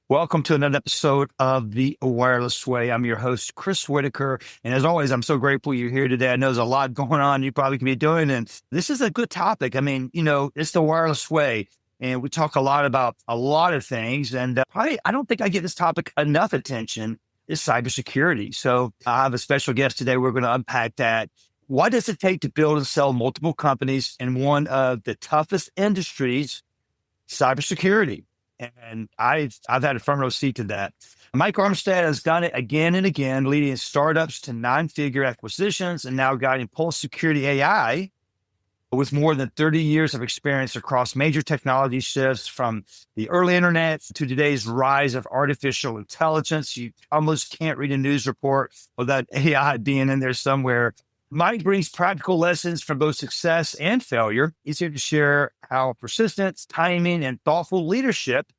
Welcome to another episode of The Wireless Way. I'm your host, Chris Whitaker. And as always, I'm so grateful you're here today. I know there's a lot going on you probably could be doing. And this is a good topic. I mean, it's the wireless way. And we talk a lot about a lot of things. And I don't think I give this topic enough attention is cybersecurity. So I have a special guest today. We're going to unpack that. What does it take to build and sell multiple companies in one of the toughest industries, cybersecurity? And I've had a front row seat to that. Mike Armistead has done it again and again, leading startups to nine-figure acquisitions and now guiding Pulse Security AI with more than 30 years of experience across major technology shifts from the early internet to today's rise of artificial intelligence. You almost can't read a news report without AI being in there somewhere. Mike brings practical lessons from both success and failure. He's here to share how persistence, timing, and thoughtful leadership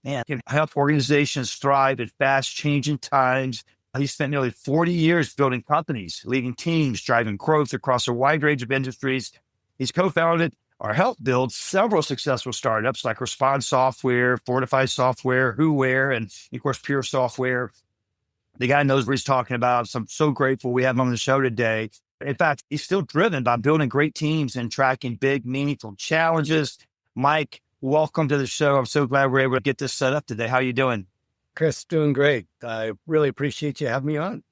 can help organizations thrive in fast-changing times. He spent nearly 40 years building companies, leading teams, driving growth across a wide range of industries. He's co-founded or helped build several successful startups like Response Software, Fortify Software, Whoware, and of course, Pure Software. The guy knows what he's talking about. So I'm so grateful we have him on the show today. In fact, he's still driven by building great teams and tracking big, meaningful challenges. Mike, welcome to the show. I'm so glad we're able to get this set up today. How are you doing? Chris, doing great. I really appreciate you having me on.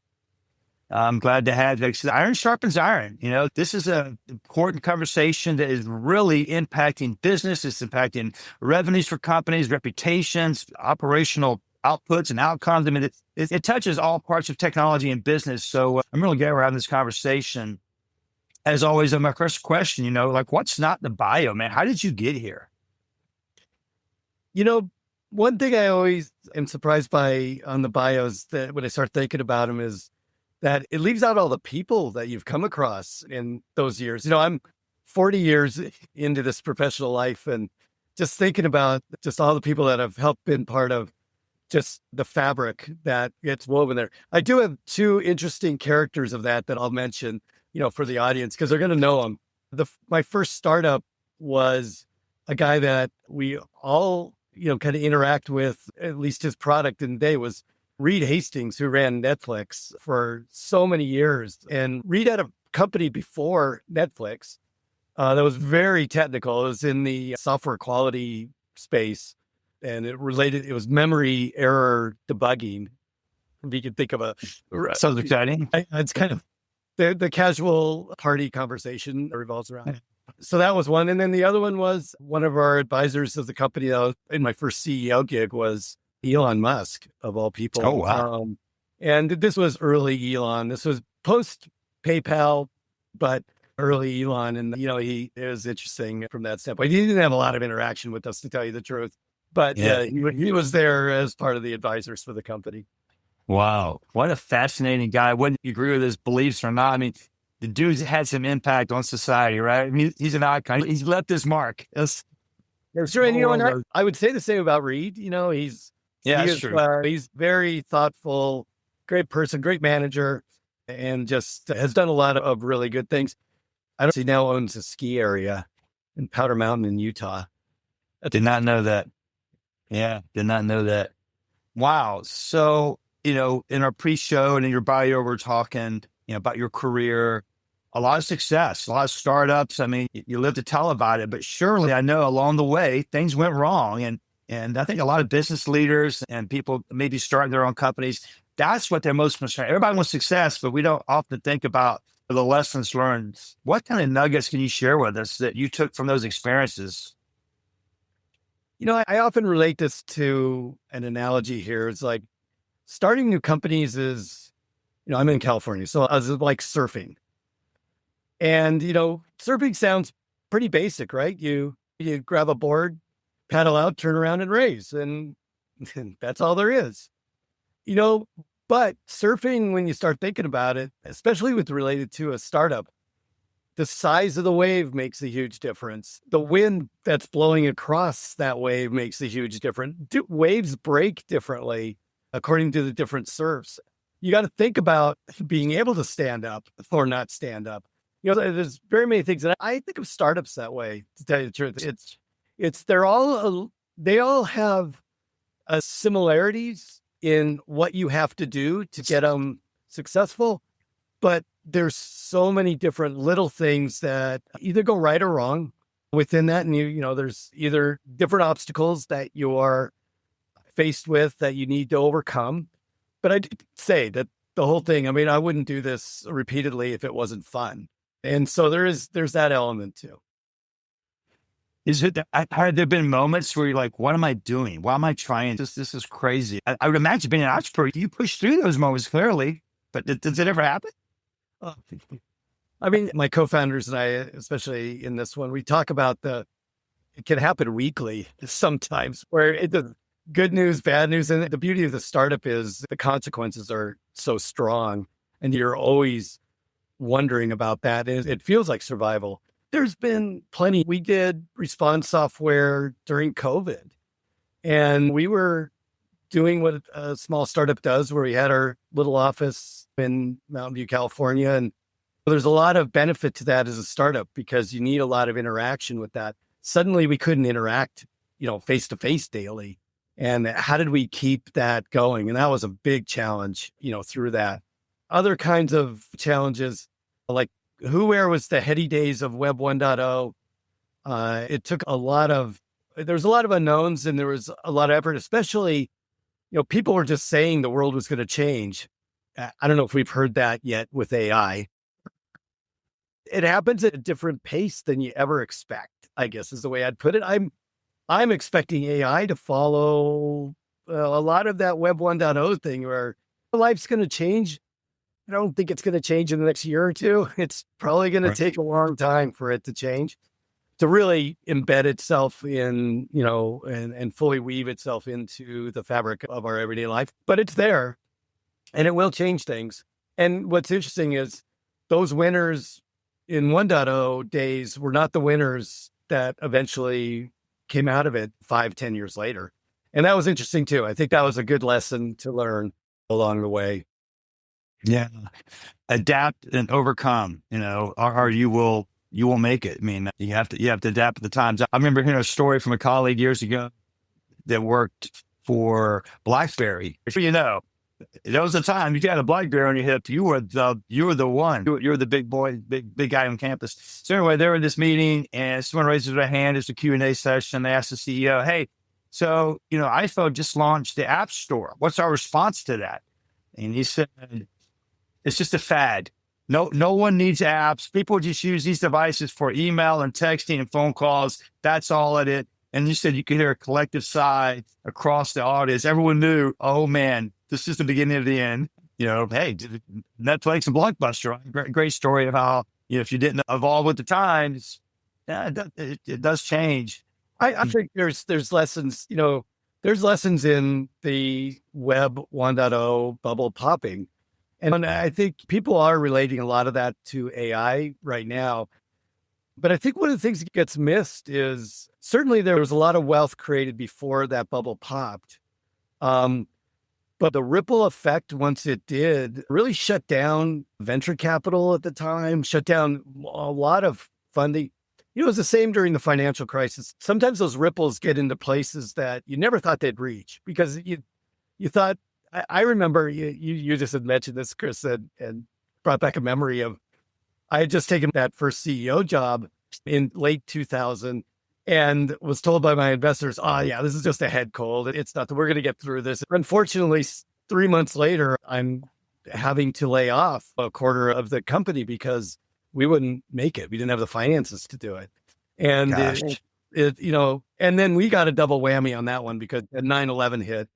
I'm glad to have you. Iron sharpens iron. This is an important conversation that is really impacting business. It's impacting revenues for companies, reputations, operational outputs and outcomes. I mean, it touches all parts of technology and business. So I'm really glad we're having this conversation. As always, my first question, what's not the bio, man? How did you get here? One thing I always am surprised by on the bios that when I start thinking about them is that it leaves out all the people that you've come across in those years. I'm 40 years into this professional life and just thinking about just all the people that have helped been part of just the fabric that gets woven there. I do have two interesting characters of that I'll mention, for the audience, because they're going to know them. My first startup was a guy that we all, kind of interact with, at least his product in the day was Reed Hastings, who ran Netflix for so many years. And Reed had a company before Netflix that was very technical. It was in the software quality space. And it was memory error debugging. If you could think of Sounds exciting. It's kind of the casual party conversation that revolves around. So that was one. And then the other one was one of our advisors of the company that was in my first CEO gig was Elon Musk, of all people. Oh, wow. And this was early Elon. This was post PayPal, but early Elon. And, it was interesting from that standpoint. He didn't have a lot of interaction with us, to tell you the truth. But yeah, he was there as part of the advisors for the company. Wow. What a fascinating guy. Whether you agree with his beliefs or not, I mean, the dude's had some impact on society, right? I mean, he's an icon. He's left his mark. That's true. And, I would say the same about Reed. He's true. He's very thoughtful, great person, great manager, and just has done a lot of really good things. He now owns a ski area in Powder Mountain in Utah. I did not know that. Yeah, did not know that. Wow. So, in our pre-show and in your bio, we're talking, about your career, a lot of success, a lot of startups. I mean, you live to tell about it, but surely I know along the way, things went wrong. And I think a lot of business leaders and people maybe starting their own companies, that's what they're most concerned. Everybody wants success, but we don't often think about the lessons learned. What kind of nuggets can you share with us that you took from those experiences? I often relate this to an analogy here. It's like starting new companies is, I'm in California, so it's like surfing. And, surfing sounds pretty basic, right? You grab a board, paddle out, turn around and raise. And that's all there is. But surfing, when you start thinking about it, especially with related to a startup, the size of the wave makes a huge difference. The wind that's blowing across that wave makes a huge difference. Waves break differently according to the different surfs. You got to think about being able to stand up or not stand up. There's very many things. And I think of startups that way, to tell you the truth. They all have similarities in what you have to do to get them successful, but there's so many different little things that either go right or wrong within that. And there's either different obstacles that you are faced with that you need to overcome. But I did say that the whole thing, I mean, I wouldn't do this repeatedly if it wasn't fun. And so there's that element too. Have there been moments where you're like, what am I doing? Why am I trying this? This is crazy. I would imagine being an entrepreneur, you push through those moments clearly, but does it ever happen? I mean, my co-founders and I, especially in this one, we talk about it can happen weekly sometimes where the good news, bad news. And the beauty of the startup is the consequences are so strong and you're always wondering about that. It feels like survival. There's been plenty. We did response software during COVID, and we were doing what a small startup does, where we had our little office in Mountain View, California. And there's a lot of benefit to that as a startup because you need a lot of interaction with that. Suddenly we couldn't interact, face to face daily. And how did we keep that going? And that was a big challenge, through that. Other kinds of challenges, like where was the heady days of Web 1.0. It took there was a lot of unknowns and there was a lot of effort, especially, people were just saying the world was going to change. I don't know if we've heard that yet with AI. It happens at a different pace than you ever expect, I guess is the way I'd put it. I'm expecting AI to follow a lot of that Web 1.0 thing where life's going to change. I don't think it's going to change in the next year or two. It's probably going to take a long time for it to change, to really embed itself in, and fully weave itself into the fabric of our everyday life. But it's there and it will change things. And what's interesting is those winners in 1.0 days were not the winners that eventually came out of it 5-10 years later. And that was interesting too. I think that was a good lesson to learn along the way. Yeah. Adapt and overcome, or you will make it. I mean, you have to adapt to the times. I remember hearing a story from a colleague years ago that worked for BlackBerry. There was a time you had a BlackBerry on your hip. You were the one. You were the big boy, big guy on campus. So anyway, they were in this meeting, and someone raises their hand. It's a Q&A session. They asked the CEO, "Hey, so iPhone just launched the App Store. What's our response to that?" And he said, "It's just a fad. No one needs apps. People just use these devices for email and texting and phone calls. That's all it is." And you said you could hear a collective sigh across the audience. Everyone knew, oh man, this is the beginning of the end. Hey, Netflix and Blockbuster, right? Great story of how, if you didn't evolve with the times, it does change. I think there's lessons, there's lessons in the Web 1.0 bubble popping. And I think people are relating a lot of that to AI right now. But I think one of the things that gets missed is certainly there was a lot of wealth created before that bubble popped. But the ripple effect, once it did, really shut down venture capital at the time, shut down a lot of funding. It was the same during the financial crisis. Sometimes those ripples get into places that you never thought they'd reach because you thought, I remember you just had mentioned this, Chris, and brought back a memory of, I had just taken that first CEO job in late 2000 and was told by my investors, "Oh yeah, this is just a head cold. It's nothing. We're going to get through this." Unfortunately, 3 months later, I'm having to lay off a quarter of the company because we wouldn't make it. We didn't have the finances to do it. And and then we got a double whammy on that one because 9/11 hit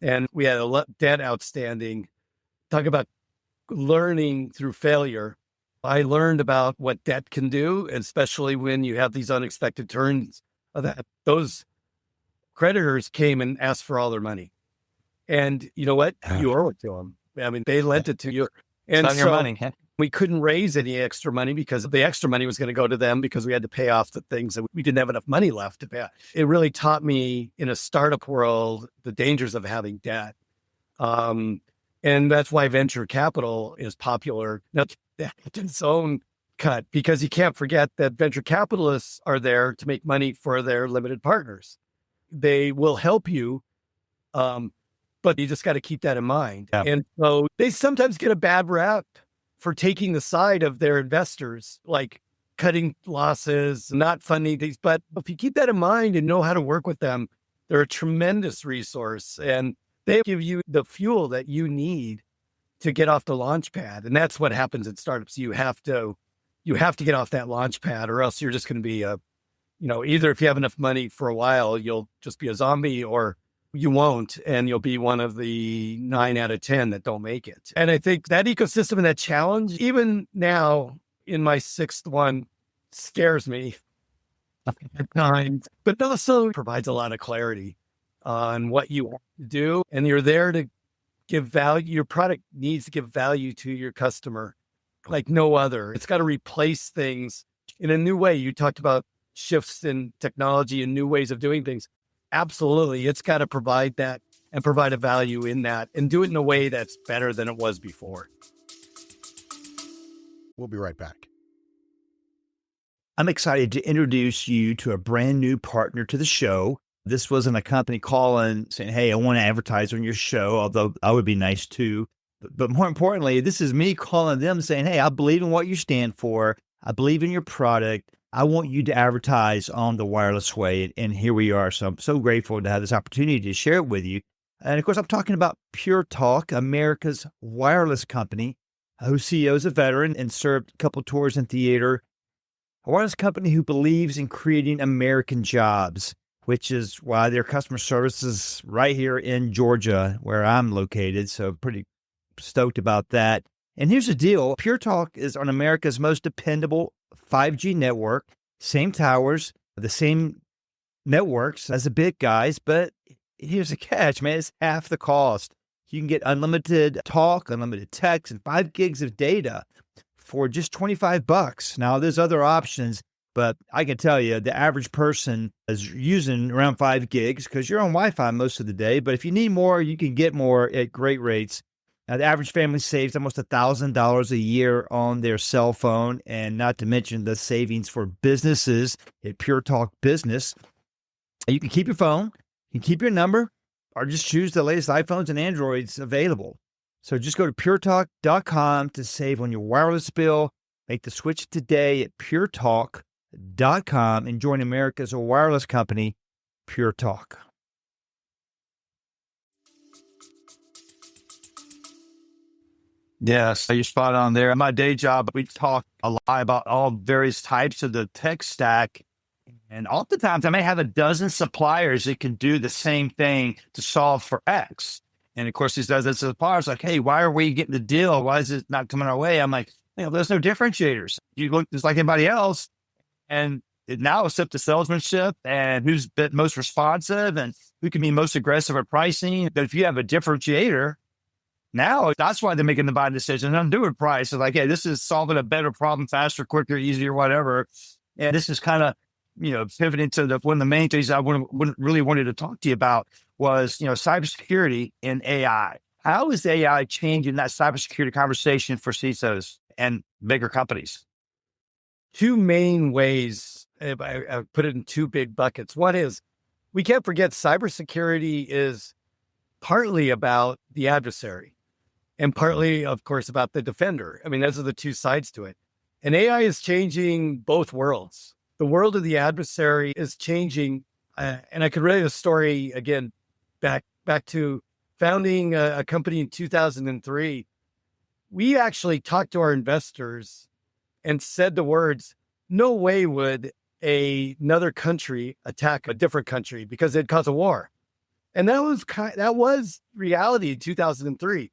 and we had a debt outstanding. Talk about learning through failure. I learned about what debt can do, especially when you have these unexpected turns of that. Those creditors came and asked for all their money. And you know what? You owe it to them. I mean, they lent it to you. And it's on your money. We couldn't raise any extra money because the extra money was going to go to them because we had to pay off the things that we didn't have enough money left to pay. It really taught me in a startup world, the dangers of having debt. And that's why venture capital is popular. Now, it's its own cut because you can't forget that venture capitalists are there to make money for their limited partners. They will help you But you just got to keep that in mind. Yeah. And so they sometimes get a bad rap for taking the side of their investors, like cutting losses, not funding things. But if you keep that in mind and know how to work with them, they're a tremendous resource and they give you the fuel that you need to get off the launch pad. And that's what happens in startups. You have to get off that launch pad, or else you're just going to be either if you have enough money for a while, you'll just be a zombie, or you won't, and you'll be one of the 9 out of 10 that don't make it. And I think that ecosystem and that challenge, even now in my 6th one, scares me at times, but also provides a lot of clarity on what you want to do. And you're there to give value. Your product needs to give value to your customer like no other. It's got to replace things in a new way. You talked about shifts in technology and new ways of doing things. Absolutely. It's got to provide that and provide a value in that and do it in a way that's better than it was before. We'll be right back. I'm excited to introduce you to a brand new partner to the show. This wasn't a company calling saying, hey, I want to advertise on your show, although I would be nice too. But more importantly, this is me calling them saying, hey, I believe in what you stand for. I believe in your product. I want you to advertise on the wireless way. And here we are. So I'm so grateful to have this opportunity to share it with you. And of course, I'm talking about Pure Talk, America's wireless company, whose CEO is a veteran and served a couple tours in theater. A wireless company who believes in creating American jobs, which is why their customer service is right here in Georgia, where I'm located. So pretty stoked about that. And here's the deal. Pure Talk is on America's most dependable 5G network, same towers, the same networks as the big guys, but here's the catch, man. It's half the cost. You can get unlimited talk, unlimited text, and 5 gigs of data for just $25. Now, there's other options, but I can tell you the average person is using around 5 gigs because you're on Wi-Fi most of the day. But if you need more, you can get more at great rates. Now, the average family saves almost $1,000 a year on their cell phone, and not to mention the savings for businesses at Pure Talk Business. You can keep your phone, you can keep your number, or just choose the latest iPhones and Androids available. So just go to puretalk.com to save on your wireless bill. Make the switch today at puretalk.com and join America's wireless company, Pure Talk. Yes, you're spot on there. In my day job, we talk a lot about all various types of the tech stack. And oftentimes I may have a dozen suppliers that can do the same thing to solve for X. And of course, these dozen suppliers are like, hey, why are we getting the deal? Why is it not coming our way? I'm like, there's no differentiators. You look just like anybody else. And now it's up to salesmanship and who's been most responsive and who can be most aggressive at pricing. But if you have a differentiator, now that's why they're making the buying decision. I'm doing price. It's like, hey, this is solving a better problem faster, quicker, easier, whatever. And this is kind of, pivoting to one of the main things I really wanted to talk to you about was, cybersecurity and AI. How is AI changing that cybersecurity conversation for CISOs and bigger companies? 2 main ways. I put it in 2 big buckets. One is we can't forget cybersecurity is partly about the adversary and partly, of course, about the defender. I mean, those are the 2 sides to it. And AI is changing both worlds. The world of the adversary is changing. And I could relate a story again, back to founding a company in 2003. We actually talked to our investors and said the words, no way would another country attack a different country because it'd cause a war. And that was reality in 2003.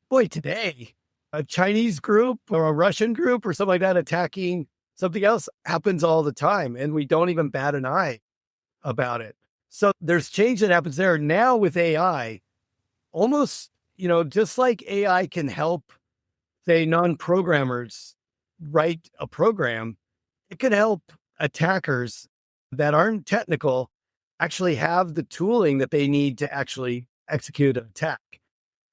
Boy, today, a Chinese group or a Russian group or something like that attacking something else happens all the time, and we don't even bat an eye about it. So there's change that happens there. Now with AI, almost, just like AI can help, say, non-programmers write a program, it can help attackers that aren't technical actually have the tooling that they need to actually execute an attack.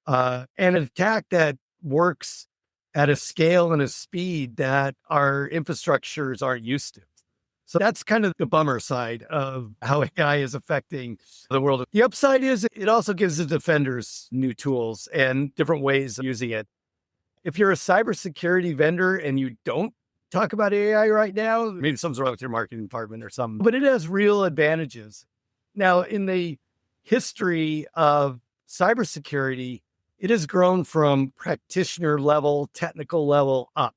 And an attack that works at a scale and a speed that our infrastructures aren't used to. So that's kind of the bummer side of how AI is affecting the world. The upside is it also gives the defenders new tools and different ways of using it. If you're a cybersecurity vendor and you don't talk about AI right now, maybe something's wrong with your marketing department or something, but it has real advantages. Now, in the history of cybersecurity, it has grown from practitioner level, technical level up.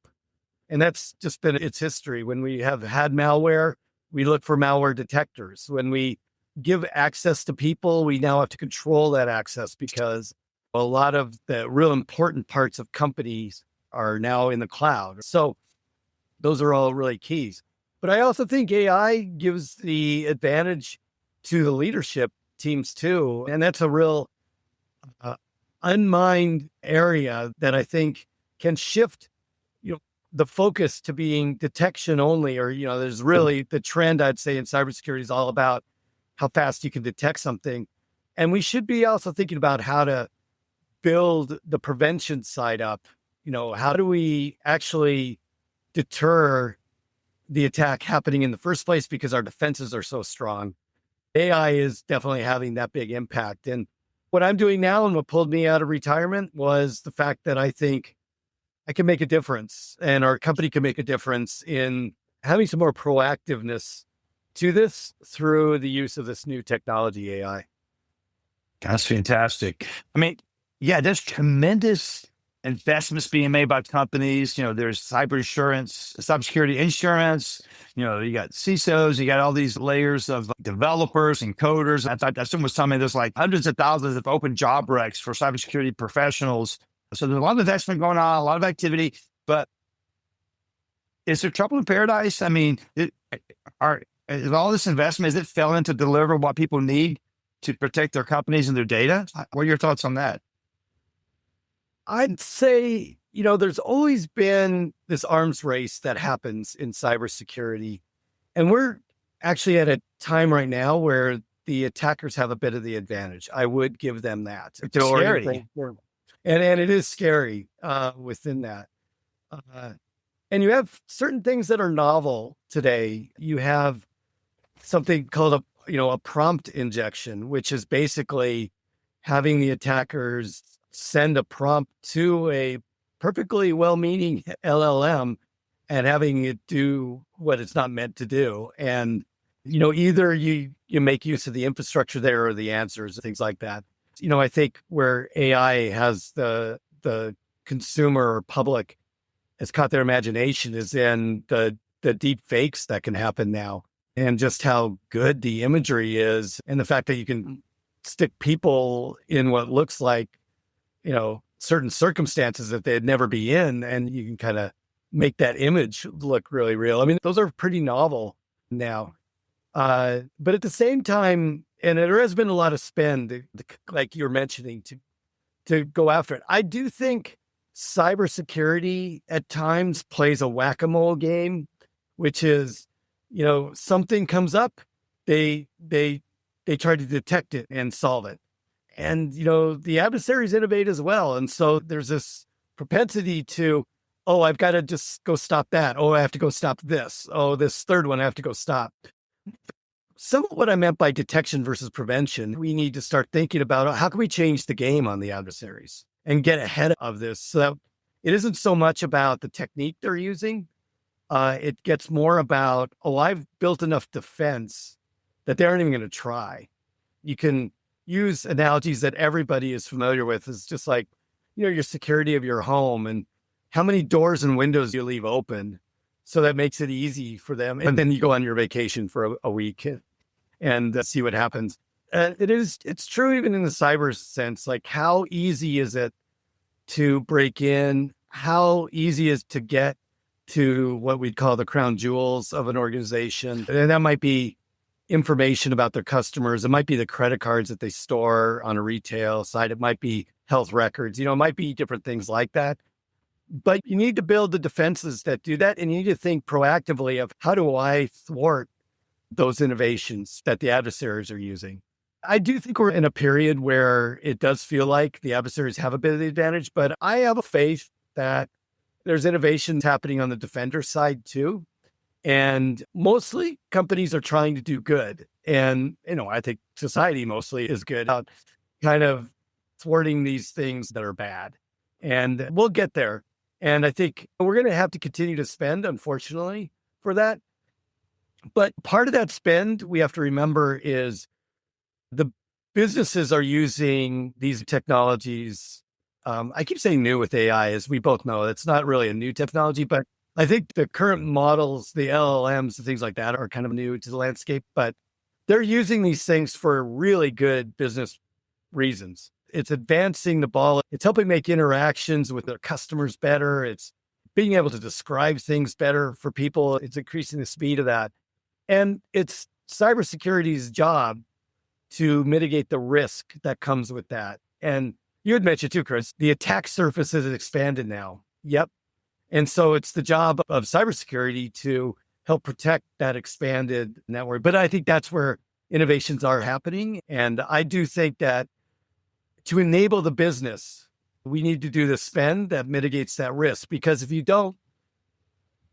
And that's just been its history. When we have had malware, we look for malware detectors. When we give access to people, we now have to control that access because a lot of the real important parts of companies are now in the cloud. So those are all really keys. But I also think AI gives the advantage to the leadership teams too. And that's a real unmined area that I think can shift the focus to being detection only, or, there's really the trend I'd say in cybersecurity is all about how fast you can detect something. And we should be also thinking about how to build the prevention side up. How do we actually deter the attack happening in the first place because our defenses are so strong? AI is definitely having that big impact. And what I'm doing now and what pulled me out of retirement was the fact that I think I can make a difference and our company can make a difference in having some more proactiveness to this through the use of this new technology, AI. That's fantastic. I mean, yeah, there's tremendous investments being made by companies. There's cybersecurity insurance. You got CISOs, you got all these layers of developers and coders. I thought someone was telling me there's like hundreds of thousands of open job recs for cybersecurity professionals. So there's a lot of investment going on, a lot of activity, but is there trouble in paradise? I mean, is all this investment, is it failing to deliver what people need to protect their companies and their data? What are your thoughts on that? I'd say, there's always been this arms race that happens in cybersecurity. And we're actually at a time right now where the attackers have a bit of the advantage. I would give them that. It's scary. And it is scary within that. And you have certain things that are novel today. You have something called a prompt injection, which is basically having the attackers send a prompt to a perfectly well-meaning LLM and having it do what it's not meant to do. And, either you make use of the infrastructure there or the answers, things like that. I think where AI has the consumer or public has caught their imagination is in the deep fakes that can happen now, and just how good the imagery is, and the fact that you can stick people in what looks like, certain circumstances that they'd never be in, and you can kind of make that image look really real. I mean, those are pretty novel now. But at the same time, and there has been a lot of spend, like you're mentioning, to go after it. I do think cybersecurity at times plays a whack-a-mole game, which is, something comes up, they try to detect it and solve it. And, the adversaries innovate as well. And so there's this propensity to, oh, I've got to just go stop that. Oh, I have to go stop this. Oh, this third one I have to go stop. Some of what I meant by detection versus prevention, we need to start thinking about how can we change the game on the adversaries and get ahead of this so that it isn't so much about the technique they're using. It gets more about, I've built enough defense that they aren't even going to try. You can use analogies that everybody is familiar with. It's just like, your security of your home and how many doors and windows you leave open. So that makes it easy for them. And then you go on your vacation for a week and see what happens. It's true even in the cyber sense, like how easy is it to break in? How easy is it to get to what we'd call the crown jewels of an organization? And that might be information about their customers. It might be the credit cards that they store on a retail side. It might be health records. It might be different things like that. But you need to build the defenses that do that. And you need to think proactively of how do I thwart those innovations that the adversaries are using. I do think we're in a period where it does feel like the adversaries have a bit of the advantage, but I have a faith that there's innovations happening on the defender side too. And mostly companies are trying to do good. And, I think society mostly is good at kind of thwarting these things that are bad. And we'll get there. And I think we're going to have to continue to spend, unfortunately, for that. But part of that spend, we have to remember, is the businesses are using these technologies. I keep saying new with AI, as we both know, it's not really a new technology, but I think the current models, the LLMs and things like that, are kind of new to the landscape, but they're using these things for really good business reasons. It's advancing the ball. It's helping make interactions with their customers better. It's being able to describe things better for people. It's increasing the speed of that. And it's cybersecurity's job to mitigate the risk that comes with that. And you had mentioned too, Chris, the attack surface has expanded now. Yep. And so it's the job of cybersecurity to help protect that expanded network. But I think that's where innovations are happening. And I do think that to enable the business, we need to do the spend that mitigates that risk. Because if you don't,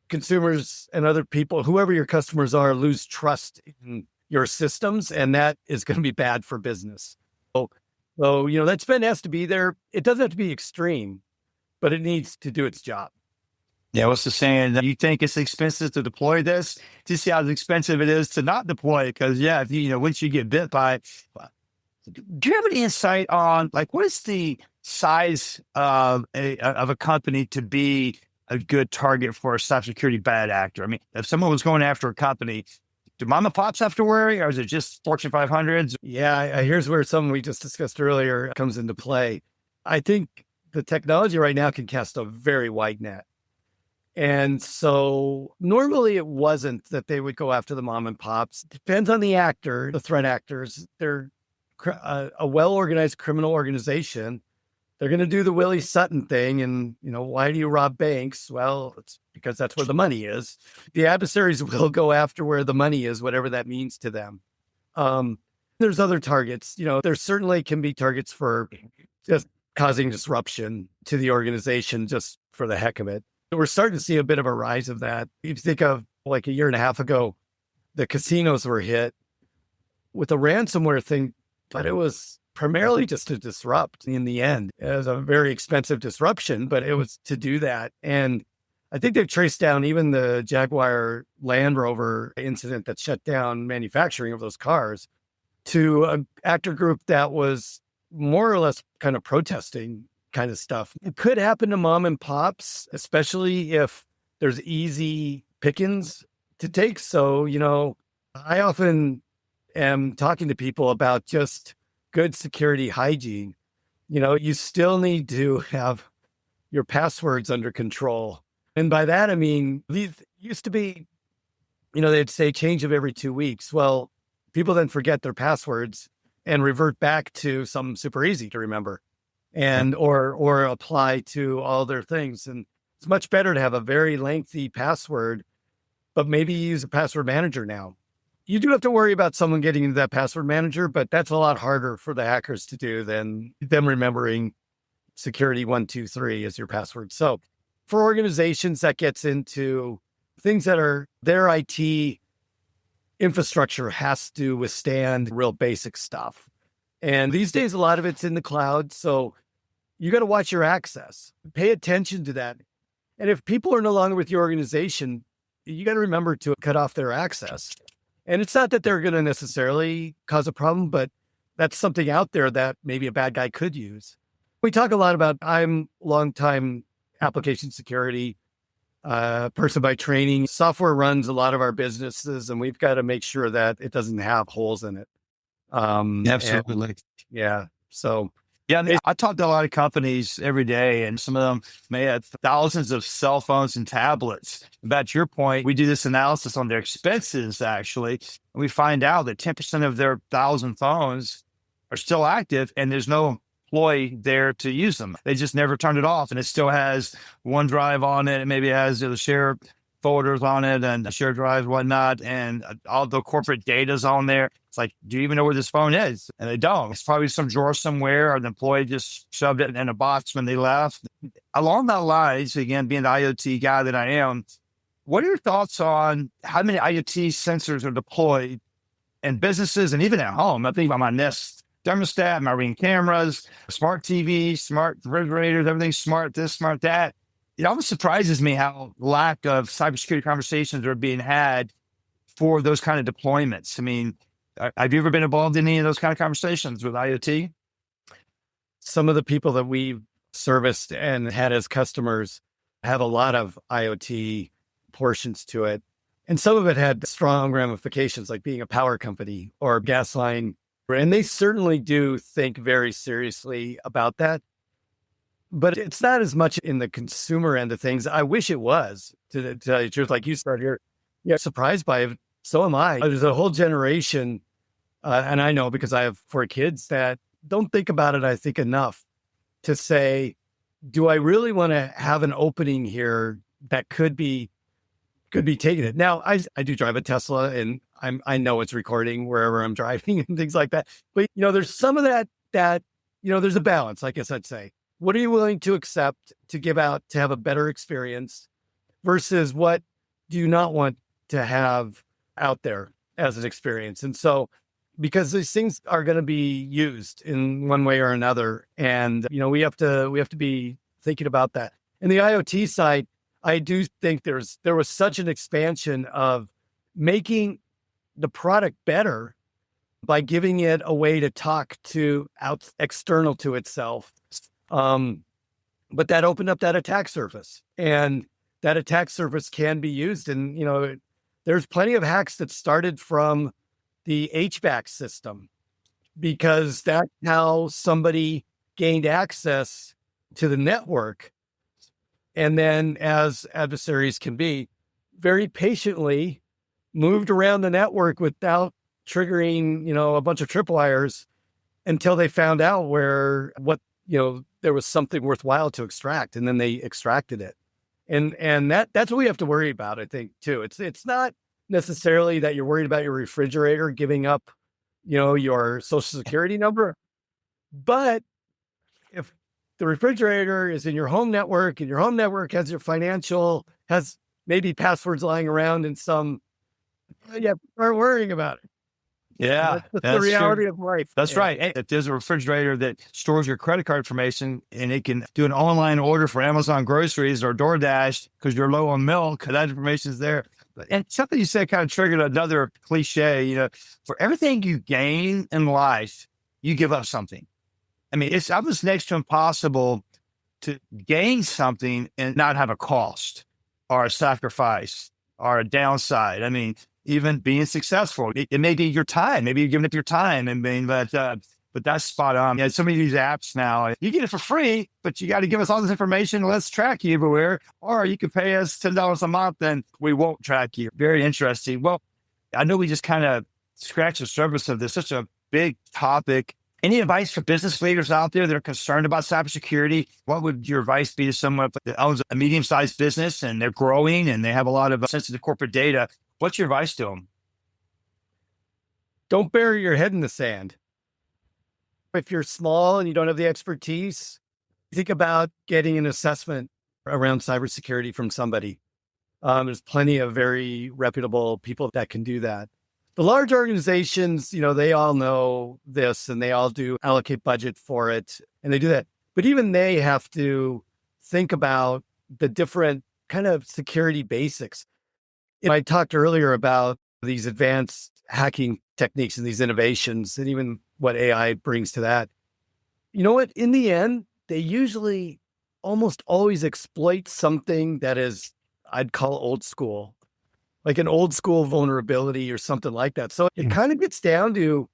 consumers and other people, whoever your customers are, lose trust in your systems, and that is going to be bad for business. So, that spend has to be there. It doesn't have to be extreme, but it needs to do its job. Yeah, what's the saying? You think it's expensive to deploy this? To see how expensive it is to not deploy it. Because if once you get bit by, do you have any insight on what is the size of a company to be a good target for a cybersecurity bad actor? I mean, if someone was going after a company, do mom and pops have to worry, or is it just Fortune 500s? Yeah, here's where something we just discussed earlier comes into play. I think the technology right now can cast a very wide net. And so normally it wasn't that they would go after the mom and pops. Depends on the actor, the threat actors. They're a well-organized criminal organization. They're going to do the Willie Sutton thing. And, why do you rob banks? Well, it's because that's where the money is. The adversaries will go after where the money is, whatever that means to them. There's other targets. There certainly can be targets for just causing disruption to the organization just for the heck of it. We're starting to see a bit of a rise of that. If you think of a year and a half ago, the casinos were hit with a ransomware thing, but it was primarily just to disrupt in the end. It was a very expensive disruption, but it was to do that. And I think they've traced down even the Jaguar Land Rover incident that shut down manufacturing of those cars to an actor group that was more or less kind of protesting kind of stuff. It could happen to mom and pops, especially if there's easy pickings to take. So, I often am talking to people about just good security hygiene. You still need to have your passwords under control. And by that, I mean, these used to be, they'd say change of every 2 weeks. Well, people then forget their passwords and revert back to something super easy to remember and or apply to all their things. And it's much better to have a very lengthy password, but maybe use a password manager now. You do have to worry about someone getting into that password manager, but that's a lot harder for the hackers to do than them remembering security 123 as your password. So for organizations, that gets into things that are their IT infrastructure has to withstand real basic stuff. And these days, a lot of it's in the cloud. So you got to watch your access, pay attention to that. And if people are no longer with your organization, you got to remember to cut off their access. And it's not that they're going to necessarily cause a problem, but that's something out there that maybe a bad guy could use. We talk a lot about, I'm a longtime application security person by training. Software runs a lot of our businesses, and we've got to make sure that it doesn't have holes in it. Absolutely. Yeah. So yeah, I talk to a lot of companies every day, and some of them may have thousands of cell phones and tablets. Back to your point, we do this analysis on their expenses, actually, and we find out that 10% of their 1,000 phones are still active, and there's no employee there to use them. They just never turned it off, and it still has OneDrive on it, and maybe it has the share folders on it and share drives, whatnot, and all the corporate data's on there. It's like, do you even know where this phone is? And they don't. It's probably some drawer somewhere, or the employee just shoved it in a box when they left. Along that lines, again, being the IoT guy that I am, What are your thoughts on how many IoT sensors are deployed in businesses and even at home? I think about my Nest thermostat, my Ring cameras, smart TVs, smart refrigerators, everything's smart, this, smart that. It always surprises me how lack of cybersecurity conversations are being had for those kind of deployments. I mean, have you ever been involved in any of those kind of conversations with IoT? Some of the people that we've serviced and had as customers have a lot of IoT portions to it. And some of it had strong ramifications, like being a power company or gas line. And they certainly do think very seriously about that. But it's not as much in the consumer end of things. I wish it was, to tell you the truth. Like you start here, yeah, surprised by it. So am I. There's a whole generation, and I know because I have 4 kids, that don't think about it, I think, enough to say, do I really want to have an opening here that could be taking it? Now, I do drive a Tesla, and I know it's recording wherever I'm driving and things like that. But there's some of that there's a balance, I guess I'd say. What are you willing to accept to give out to have a better experience versus what do you not want to have out there as an experience? And so, because these things are going to be used in one way or another, and we have to be thinking about that. In the IoT side, I do think there was such an expansion of making the product better by giving it a way to talk to external to itself. But that opened up that attack surface, and that attack surface can be used. And, there's plenty of hacks that started from the HVAC system, because that's how somebody gained access to the network. And then, as adversaries can be, very patiently moved around the network without triggering, a bunch of tripwires until they found out there was something worthwhile to extract, and then they extracted it. And that's what we have to worry about, I think, too. It's not necessarily that you're worried about your refrigerator giving up, your social security number, but if the refrigerator is in your home network and your home network has has maybe passwords lying around in aren't worrying about it. Yeah, that's the reality of life. That's right. If there's a refrigerator that stores your credit card information and it can do an online order for Amazon groceries or DoorDash because you're low on milk, that information is there. And something you said kind of triggered another cliche, for everything you gain in life, you give up something. I mean, it's almost next to impossible to gain something and not have a cost or a sacrifice or a downside. I mean, even being successful, it may be your time. Maybe you're giving up your time. But that's spot on. Yeah, so many of these apps now, you get it for free, but you got to give us all this information. Let's track you everywhere. Or you can pay us $10 a month and we won't track you. Very interesting. Well, I know we just kind of scratched the surface of this. Such a big topic. Any advice for business leaders out there that are concerned about cybersecurity? What would your advice be to someone that owns a medium-sized business and they're growing and they have a lot of sensitive corporate data? What's your advice to them? Don't bury your head in the sand. If you're small and you don't have the expertise, think about getting an assessment around cybersecurity from somebody. There's plenty of very reputable people that can do that. The large organizations, they all know this and they all do allocate budget for it and they do that. But even they have to think about the different kind of security basics. I talked earlier about these advanced hacking techniques and these innovations and even what AI brings to that. You know what? In the end, they usually almost always exploit something that is, I'd call old school, like an old school vulnerability or something like that. So it kind of gets down to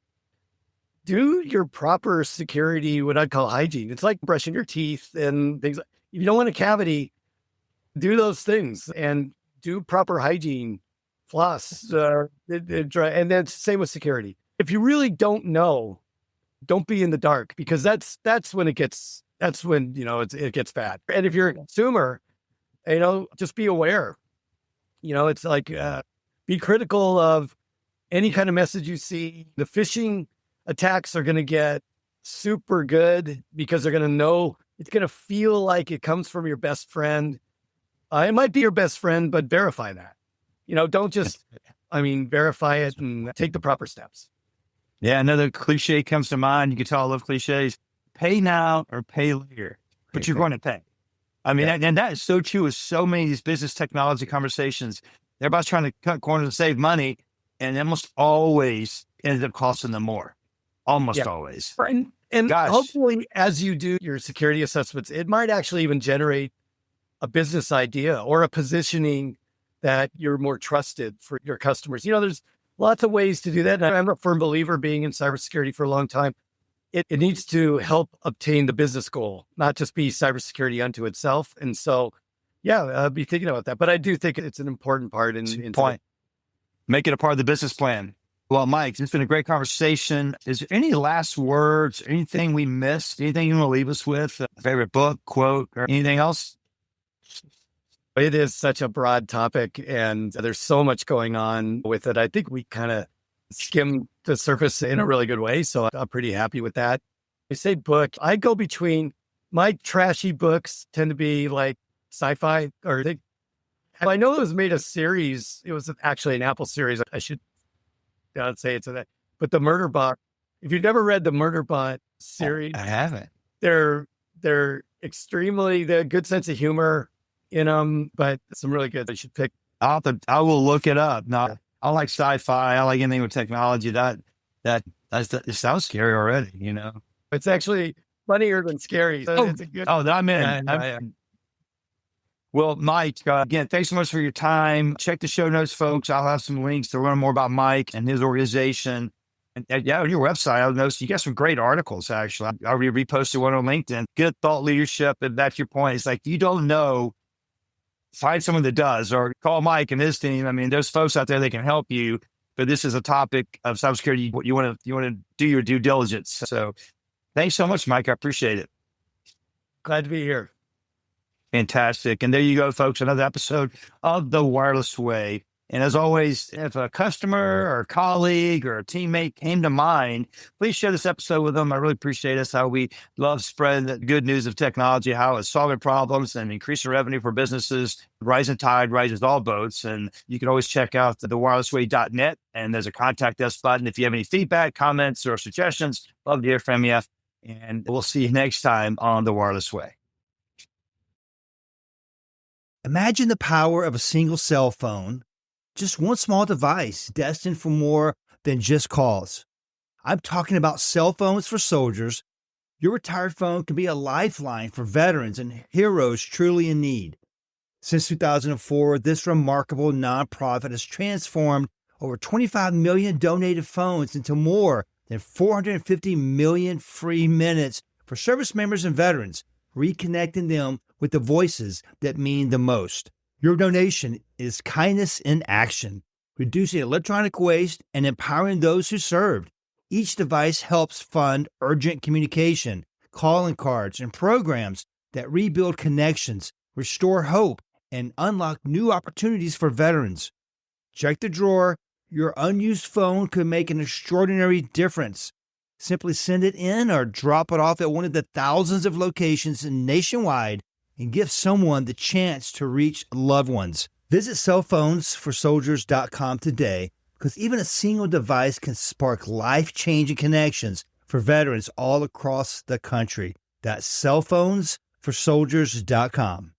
do your proper security, what I'd call hygiene. It's like brushing your teeth and things. If you don't want a cavity, do those things and do proper hygiene, floss, and then same with security. If you really don't know, don't be in the dark, because that's when it gets bad. And if you're a consumer, just be aware. It's like be critical of any kind of message you see. The phishing attacks are going to get super good because they're going to know, it's going to feel like it comes from your best friend. it might be your best friend, but verify that. Don't just, verify it and take the proper steps. Yeah, another cliche comes to mind. You can tell I love cliches. Pay now or pay later, but you're going to pay. And that is so true with so many of these business technology conversations. Everybody's trying to cut corners and save money, and it almost always ends up costing them more. Almost always. And hopefully, as you do your security assessments, it might actually even generate a business idea or a positioning that you're more trusted for your customers. There's lots of ways to do that. And I'm a firm believer, being in cybersecurity for a long time, it needs to help obtain the business goal, not just be cybersecurity unto itself. And so, be thinking about that. But I do think it's an important part in point. Make it a part of the business plan. Well, Mike, it's been a great conversation. Is there any last words, anything we missed, anything you want to leave us with? A favorite book, quote, or anything else? It is such a broad topic, and there's so much going on with it. I think we kind of skimmed the surface in a really good way. So I'm pretty happy with that. I say book, I go between my trashy books tend to be like sci-fi, or I know it was made a series. It was actually an Apple series. I should not say it's that, but the Murderbot. If you've never read the Murderbot series, I haven't. They're extremely, they're good sense of humor in them, but some really good. You should pick. I will look it up. No, I like sci-fi. I like anything with technology. It sounds scary already. It's actually funnier than scary. So it's a good. I'm in. Well, Mike, again, thanks so much for your time. Check the show notes, folks. I'll have some links to learn more about Mike and his organization. And on your website, I'll notice you got some great articles, actually. I already reposted one on LinkedIn. Good thought leadership. And that's your point. It's like, you don't know, find someone that does, or call Mike and his team. There's folks out there that can help you, but this is a topic of cybersecurity. You want to do your due diligence. So thanks so much, Mike. I appreciate it. Glad to be here. Fantastic. And there you go, folks. Another episode of The Wireless Way. And as always, if a customer or a colleague or a teammate came to mind, please share this episode with them. I really appreciate us, how we love spreading the good news of technology, how it's solving problems and increasing revenue for businesses. Rising tide rises all boats. And you can always check out thewirelessway.net, and there's a contact us button. If you have any feedback, comments, or suggestions, love to hear from you. And we'll see you next time on The Wireless Way. Imagine the power of a single cell phone. Just one small device destined for more than just calls. I'm talking about cell phones for soldiers. Your retired phone can be a lifeline for veterans and heroes truly in need. Since 2004, this remarkable nonprofit has transformed over 25 million donated phones into more than 450 million free minutes for service members and veterans, reconnecting them with the voices that mean the most. Your donation is kindness in action, reducing electronic waste and empowering those who served. Each device helps fund urgent communication, calling cards, and programs that rebuild connections, restore hope, and unlock new opportunities for veterans. Check the drawer. Your unused phone could make an extraordinary difference. Simply send it in or drop it off at one of the thousands of locations nationwide and give someone the chance to reach loved ones. Visit cellphonesforsoldiers.com today, because even a single device can spark life-changing connections for veterans all across the country. That's cellphonesforsoldiers.com.